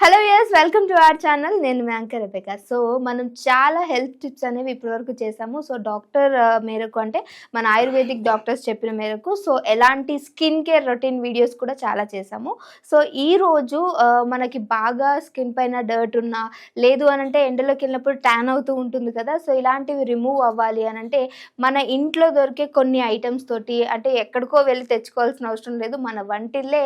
Hello yes welcome to our channel. నేను మీ anchor Rebecca. So మనం చాలా హెల్త్ టిప్స్ అనేవి ఇప్పటివరకు చేసాము. సో డాక్టర్ మేరకు అంటే మన ఆయుర్వేదిక్ డాక్టర్స్ చెప్పిన మేరకు సో ఎలాంటి స్కిన్ కేర్ రొటీన్ వీడియోస్ కూడా చాలా చేసాము. సో ఈరోజు మనకి బాగా స్కిన్ పైన డర్ట్ ఉన్నా లేదు అని అంటే ఎండలోకి వెళ్ళినప్పుడు ట్యాన్ అవుతూ ఉంటుంది కదా. సో ఇలాంటివి రిమూవ్ అవ్వాలి అని అంటే మన ఇంట్లో దొరికే కొన్ని ఐటమ్స్ తోటి అంటే ఎక్కడికో వెళ్ళి తెచ్చుకోవాల్సిన అవసరం లేదు. మన వంటిల్లే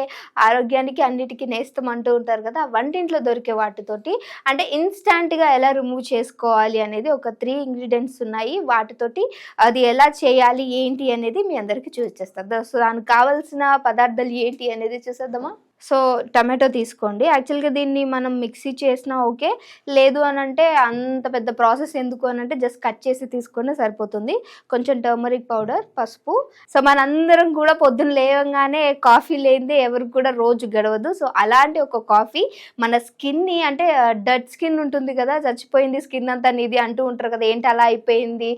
ఆరోగ్యానికి అన్నిటికీ నేస్తం అంటూ ఉంటారు కదా. వంటింట్లో దొరికే వాటితోటి అంటే ఇన్స్టాంట్గా ఎలా రిమూవ్ చేసుకోవాలి అనేది ఒక 3 ఇంగ్రీడియంట్స్ ఉన్నాయి. వాటితోటి అది ఎలా చేయాలి ఏంటి అనేది మీ అందరికీ చూపించేస్తాను. సో దానికి కావాల్సిన పదార్థాలు ఏంటి అనేది చూసేద్దామా. సో టమాటో తీసుకోండి. యాక్చువల్గా దీన్ని మనం మిక్సీ చేసినా ఓకే, లేదు అని అంటే అంత పెద్ద ప్రాసెస్ ఎందుకు అని అంటే జస్ట్ కట్ చేసి తీసుకొని సరిపోతుంది. కొంచెం టర్మరిక్ పౌడర్, పసుపు. సో మనందరం కూడా పొద్దున్న లేవగానే కాఫీ లేనిదే ఎవరికి కూడా రోజు గడవదు. సో అలాంటి ఒక కాఫీ మన స్కిన్ని అంటే డెడ్ స్కిన్ ఉంటుంది కదా, చచ్చిపోయింది స్కిన్ అంతా నీది అంటూ ఉంటారు కదా, ఏంటి అలా అయిపోయింది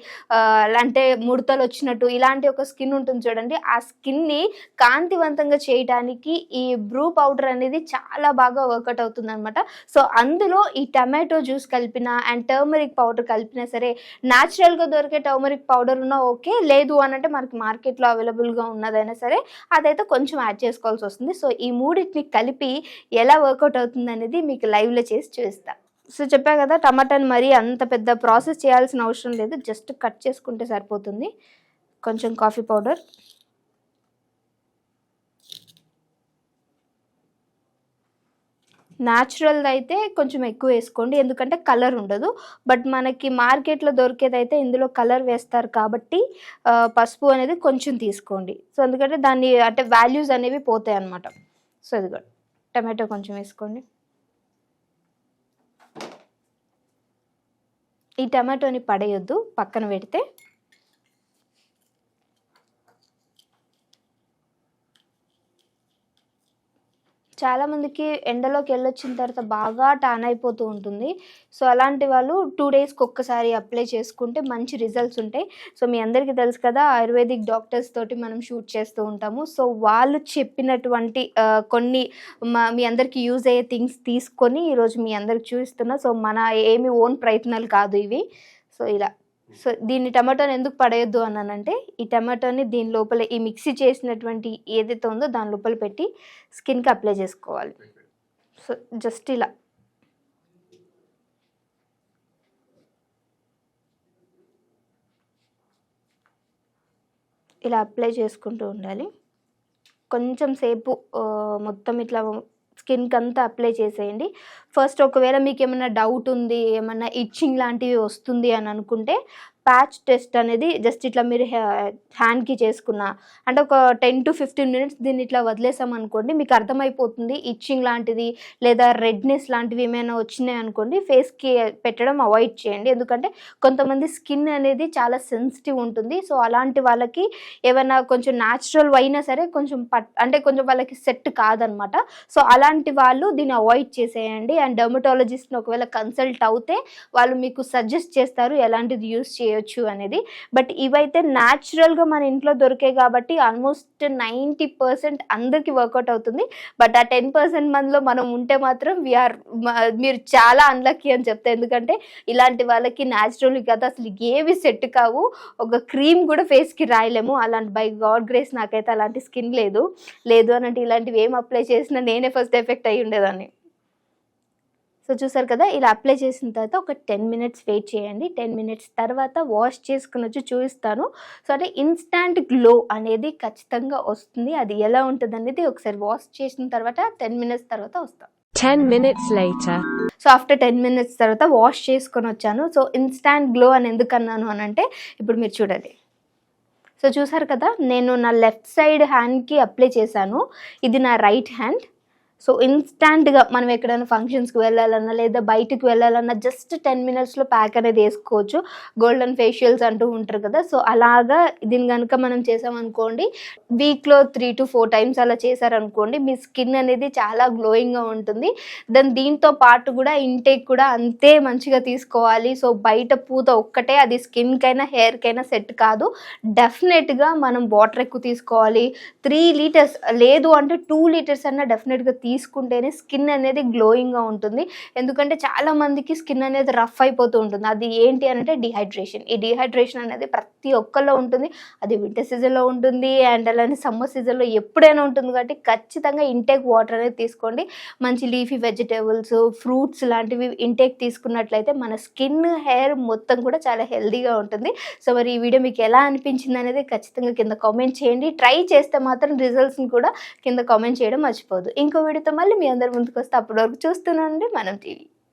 అంటే ముడతలు వచ్చినట్టు ఇలాంటి ఒక స్కిన్ ఉంటుంది చూడండి. ఆ స్కిన్ని కాంతివంతంగా చేయడానికి ఈ బ్రూ పౌడర్ అనేది చాలా బాగా వర్కౌట్ అవుతుంది అనమాట. సో అందులో ఈ టమాటో జ్యూస్ కలిపిన అండ్ టర్మరిక్ పౌడర్ కలిపినా సరే, న్యాచురల్గా దొరికే టర్మరిక్ పౌడర్ ఉన్నా ఓకే, లేదు అని అంటే మనకి మార్కెట్లో అవైలబుల్గా ఉన్నదైనా సరే అదైతే కొంచెం యాడ్ చేసుకోవాల్సి వస్తుంది. సో ఈ మూడింటిని కలిపి ఎలా వర్కౌట్ అవుతుంది అనేది మీకు లైవ్లో చేసి చూపిస్తాను. సో చెప్పా కదా, టమాటాని మరీ అంత పెద్ద ప్రాసెస్ చేయాల్సిన అవసరం లేదు, జస్ట్ కట్ చేసుకుంటే సరిపోతుంది. కొంచెం కాఫీ పౌడర్, న్యాచురల్ అయితే కొంచెం ఎక్కువ వేసుకోండి ఎందుకంటే కలర్ ఉండదు. బట్ మనకి మార్కెట్లో దొరికేదైతే ఇందులో కలర్ వేస్తారు కాబట్టి పసుపు అనేది కొంచెం తీసుకోండి. సో ఎందుకంటే దాన్ని అంటే వాల్యూస్ అనేవి పోతాయి అన్నమాట. సో ఇది కూడా టమాటో కొంచెం వేసుకోండి. ఈ టమాటోని పడేయొద్దు, పక్కన పెడితే. చాలామందికి ఎండలోకి వెళ్ళొచ్చిన తర్వాత బాగా టాన్ అయిపోతూ ఉంటుంది. సో అలాంటి వాళ్ళు 2 డేస్కి ఒక్కసారి అప్లై చేసుకుంటే మంచి రిజల్ట్స్ ఉంటాయి. సో మీ అందరికీ తెలుసు కదా, ఆయుర్వేదిక్ డాక్టర్స్ తోటి మనం షూట్ చేస్తూ ఉంటాము. సో వాళ్ళు చెప్పినటువంటి కొన్ని మీ అందరికీ యూజ్ అయ్యే థింగ్స్ తీసుకొని ఈరోజు మీ అందరికి చూపిస్తున్నా. సో మన ఏమి ఓన్ ప్రయత్నాలు కాదు ఇవి. సో ఇలా సో దీన్ని టమాటోని ఎందుకు పడేయొద్దు అన్నానంటే, ఈ టమాటోని దీని లోపల ఈ మిక్సీ చేసినటువంటి ఏదైతే ఉందో దాని లోపల పెట్టి స్కిన్కి అప్లై చేసుకోవాలి. సో జస్ట్ ఇలా ఇలా అప్లై చేసుకుంటూ ఉండాలి. కొంచెం సేపు మొత్తం ఇట్లా స్కిన్కి అంతా అప్లై చేసేయండి. ఫస్ట్ ఒకవేళ మీకు ఏమైనా డౌట్ ఉంది, ఏమన్నా ఇచ్చింగ్ లాంటివి వస్తుంది అని అనుకుంటే ప్యాచ్ టెస్ట్ అనేది జస్ట్ ఇట్లా మీరు హ్యాండ్కి చేసుకున్న అంటే ఒక 10 to 15 minutes దీన్ని ఇట్లా వదిలేసాం అనుకోండి, మీకు అర్థమైపోతుంది ఇచ్చింగ్ లాంటిది లేదా రెడ్నెస్ లాంటివి ఏమైనా వచ్చినాయి అనుకోండి, ఫేస్కి పెట్టడం అవాయిడ్ చేయండి. ఎందుకంటే కొంతమంది స్కిన్ అనేది చాలా సెన్సిటివ్ ఉంటుంది. సో అలాంటి వాళ్ళకి ఏమైనా కొంచెం న్యాచురల్ అయినా సరే కొంచెం అంటే కొంచెం వాళ్ళకి సెట్ కాదనమాట. సో అలాంటి వాళ్ళు దీన్ని అవాయిడ్ చేసేయండి. అండ్ డెర్మటాలజిస్ట్ని ఒకవేళ కన్సల్ట్ అవుతే వాళ్ళు మీకు సజెస్ట్ చేస్తారు ఎలాంటిది యూస్ చేయొచ్చు అనేది. బట్ ఇవైతే న్యాచురల్గా మన ఇంట్లో దొరికాయి కాబట్టి ఆల్మోస్ట్ 90% అందరికీ వర్కౌట్ అవుతుంది. బట్ ఆ 10% మందిలో మనం ఉంటే మాత్రం మీరు చాలా అన్లక్కీ అని చెప్తా. ఎందుకంటే ఇలాంటి వాళ్ళకి న్యాచురల్ కదా అసలు ఏవి సెట్ కావు, ఒక క్రీమ్ కూడా ఫేస్కి రాయలేము. అలాంటి బై గాడ్ గ్రేస్ నాకైతే అలాంటి స్కిన్ లేదు అని అంటే ఇలాంటివి ఏం అప్లై చేసినా నేనే ఫస్ట్ ఎఫెక్ట్ అయ్యి ఉండేదాన్ని. సో చూసారు కదా, ఇలా అప్లై చేసిన తర్వాత ఒక 10 minutes వెయిట్ చేయండి. 10 minutes తర్వాత వాష్ చేసుకుని వచ్చి చూపిస్తాను. సో అంటే ఇన్స్టాంట్ గ్లో అనేది ఖచ్చితంగా వస్తుంది. అది ఎలా ఉంటుంది అనేది ఒకసారి వాష్ చేసిన తర్వాత 10 minutes తర్వాత వస్తాం. 10 minutes later. So after 10 minutes తర్వాత వాష్ చేసుకొని వచ్చాను. సో ఇన్స్టాంట్ గ్లో అని ఎందుకు అన్నాను అని అంటే ఇప్పుడు మీరు చూడండి. సో చూసారు కదా, నేను నా లెఫ్ట్ సైడ్ హ్యాండ్కి అప్లై చేశాను, ఇది నా రైట్ హ్యాండ్. సో ఇన్స్టాంట్గా మనం ఎక్కడైనా ఫంక్షన్స్కి వెళ్ళాలన్నా లేదా బయటకు వెళ్ళాలన్నా జస్ట్ 10 minutesలో ప్యాక్ అనేది వేసుకోవచ్చు. గోల్డెన్ ఫేషియల్స్ అంటూ ఉంటారు కదా. సో అలాగా దీన్ని కనుక మనం చేసామనుకోండి, వీక్లో 3 to 4 times అలా చేశారనుకోండి, మీ స్కిన్ అనేది చాలా గ్లోయింగ్గా ఉంటుంది. దెన్ దీంతో పాటు కూడా ఇంటేక్ కూడా అంతే మంచిగా తీసుకోవాలి. సో బయట పూత ఒక్కటే అది స్కిన్కైనా హెయిర్కైనా సెట్ కాదు. డెఫినెట్గా మనం వాటర్ ఎక్కువ తీసుకోవాలి. 3 liters లేదు అంటే 2 liters అన్నా డెఫినెట్గా తీసుకుంటేనే స్కిన్ అనేది గ్లోయింగ్గా ఉంటుంది. ఎందుకంటే చాలామందికి స్కిన్ అనేది రఫ్ అయిపోతూ ఉంటుంది. అది ఏంటి అంటే డీహైడ్రేషన్. ఈ డీహైడ్రేషన్ అనేది ప్రతి ఒక్కళ్ళలో ఉంటుంది. అది వింటర్ సీజన్లో ఉంటుంది అండ్ అలానే సమ్మర్ సీజన్లో ఎప్పుడైనా ఉంటుంది. కాబట్టి ఖచ్చితంగా ఇంటేక్ వాటర్ అనేది తీసుకోండి. మంచి లీఫీ వెజిటేబుల్స్, ఫ్రూట్స్ లాంటివి ఇంటేక్ తీసుకున్నట్లయితే మన స్కిన్, హెయిర్ మొత్తం కూడా చాలా హెల్తీగా ఉంటుంది. సో మరి ఈ వీడియో మీకు ఎలా అనిపించింది అనేది ఖచ్చితంగా కింద కామెంట్ చేయండి. ట్రై చేస్తే మాత్రం రిజల్ట్స్ని కూడా కింద కామెంట్ చేయడం మర్చిపోవద్దు. ఇంకో వీడియోతో మళ్ళీ మీ అందరి ముందుకు వస్తే అప్పటి వరకు చూస్తూనే ఉండండి మనం టీవీ.